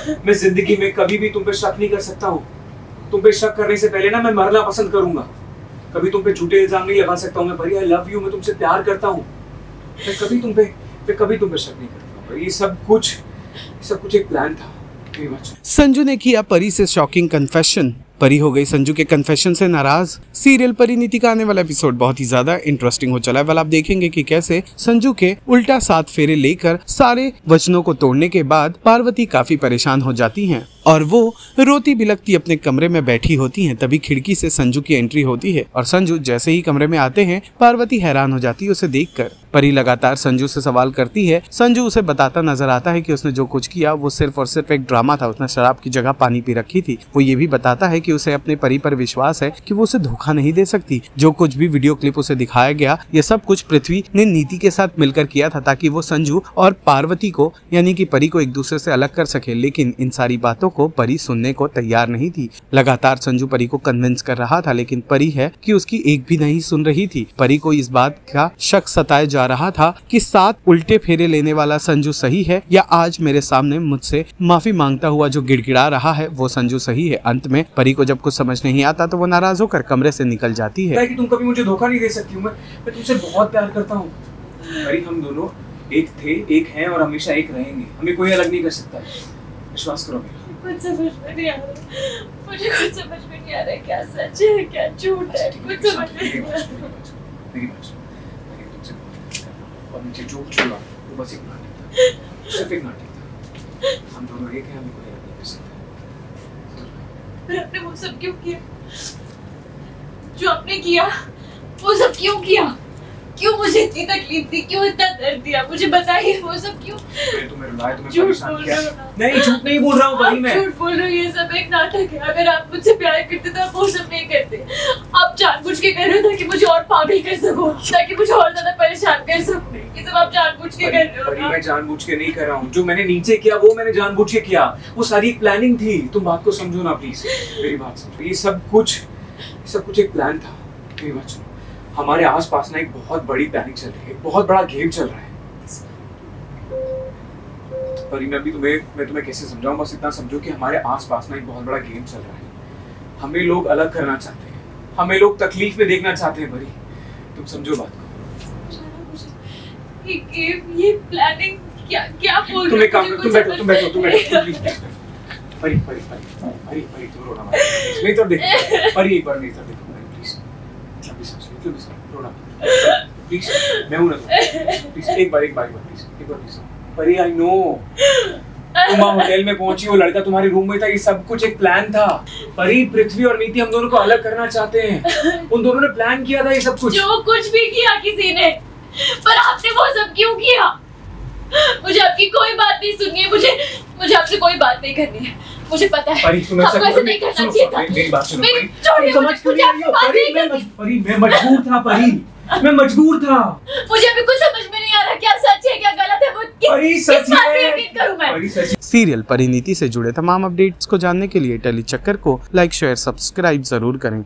मैं जिंदगी में कभी भी तुम पे शक नहीं कर सकता हूँ। तुम पे शक करने से पहले ना मैं मरना पसंद करूंगा। कभी तुम पे झूठे इल्जाम नहीं लगा सकता हूँ मैं परी। आई लव यू, मैं तुमसे प्यार करता हूँ। मैं कभी तुम पे शक नहीं करता हूँ। ये सब कुछ एक प्लान था। संजू ने किया परी से शॉकिंग कन्फेशन। परी हो गई संजू के कन्फेशन से नाराज। सीरियल परिणीति का आने वाला एपिसोड बहुत ही ज्यादा इंटरेस्टिंग हो चला है। वाल आप देखेंगे कि कैसे संजू के उल्टा 7 फेरे लेकर सारे वचनों को तोड़ने के बाद पार्वती काफी परेशान हो जाती हैं और वो रोती बिलखती अपने कमरे में बैठी होती हैं। तभी खिड़की से संजू की एंट्री होती है और संजू जैसे ही कमरे में आते हैं पार्वती हैरान हो जाती है उसे देखकर। परी लगातार संजू से सवाल करती है। संजू उसे बताता नजर आता है कि उसने जो कुछ किया वो सिर्फ और सिर्फ एक ड्रामा था। उसने शराब की जगह पानी पी रखी थी। वो ये भी बताता है कि उसे अपने परी पर विश्वास है कि वो उसे धोखा नहीं दे सकती। जो कुछ भी वीडियो क्लिप उसे दिखाया गया ये सब कुछ पृथ्वी ने नीति के साथ मिलकर किया था ताकि वो संजू और पार्वती को यानी कि परी को एक दूसरे से अलग कर सके। लेकिन इन सारी बातों को परी सुनने को तैयार नहीं थी। लगातार संजू परी को कन्विंस कर रहा था लेकिन परी है कि उसकी एक भी नहीं सुन रही थी। परी को इस बात का शक सताया जा रहा था कि 7 उल्टे फेरे लेने वाला संजू सही है या आज मेरे सामने मुझसे माफी मांगता हुआ जो गिड़गिड़ा रहा है वो संजू सही है। अंत में परी को जब कुछ समझ नहीं आता तो वो नाराज होकर कमरे से निकल जाती है। कि तुम कभी मुझे धोखा नहीं दे सकती। मैं तुमसे बहुत प्यार करता हूँ परी। हम दोनों एक थे, एक हैं और हमेशा एक रहेंगे। हमें कोई अलग नहीं कर सकता। विश्वास करो मेरा। कुछ समझ में नहीं आ रहा। मुझे कुछ समझ में नहीं आ रहा क्या सच है क्या झूठ है। कुछ समझ में नहीं आ रहा। और मुझे जो कुछ हुआ वो बस एक नाटक था। सिर्फ एक नाटक था। हम दोनों एक हैं, हमें कोई अलग नहीं कर सकता। पर आपने वो सब क्यों किया? जो आपने किया वो सब क्यों किया? क्यों मुझे इतनी तकलीफ दी? क्यों इतना दर्द दिया? मुझे बताइए वो सब क्यों? तुम्हें रुलाया, तुम्हें परेशान किया। नहीं, झूठ नहीं बोल रहा हूँ भाई मैं। झूठ बोल रहे हो। ये सब एक नाटक है। अगर आप मुझसे प्यार करते तो आप वो सब नहीं करते। आप जानबूझ के कर रहे हो ताकि मुझे और पागल कर सको, ताकि मुझे और ज्यादा परेशान कर सको। ये सब आप जानबूझ के कर रहे हो। मैं जानबूझ के नहीं कर रहा हूँ। जो मैंने नीचे किया वो मैंने जानबूझ के किया। वो सारी एक प्लानिंग थी। तुम बात को समझो ना प्लीज। मेरी बात समझो। ये सब कुछ एक प्लान था। मेरी बात सुनो। हमारे आसपास ना एक बहुत बड़ी पैनिक चल रही है। बहुत बड़ा गेम चल रहा है। पर मैं तुम्हें कैसे समझाऊं। बस इतना समझो कि हमारे आसपास ना एक बहुत बड़ा गेम चल रहा है। हमें लोग अलग करना चाहते हैं। हमें लोग तकलीफ में देखना चाहते हैं। परी तुम समझो बात को। ये प्लानिंग क्या बोल रहे हो? तुम बैठो परी तुम रोना मत। नहीं तो देखो परी, एक बार नहीं तो देखो प्लीज। मैं हूं ना प्लीज। एक बार प्लीज परी। आई नो तुम होटल में पहुंची, वो लड़का तुम्हारे रूम में था। ये सब कुछ एक प्लान था परी। पृथ्वी और नीति हम दोनों को अलग करना चाहते हैं। उन दोनों ने प्लान किया था ये सब कुछ। जो कुछ भी किया किसी ने, पर आपने वो सब क्यों किया? मुझे आपकी कोई बात नहीं सुननी है। मुझे आपसे कोई बात नहीं करनी है। मुझे पता है आपको ऐसे नहीं करना चाहिए था। मेरी बात सुनो परी। छोड़िए मुझे। परी मैं मजबूर था परी। मैं मजबूर था। मुझे अभी कुछ समझ में नहीं आ रहा क्या सच है क्या गलत है। वो किस बात पे यकीन करूं मैं? सीरियल परिणीति से जुड़े तमाम अपडेट्स को जानने के लिए टेली चक्कर को लाइक शेयर सब्सक्राइब जरूर करें।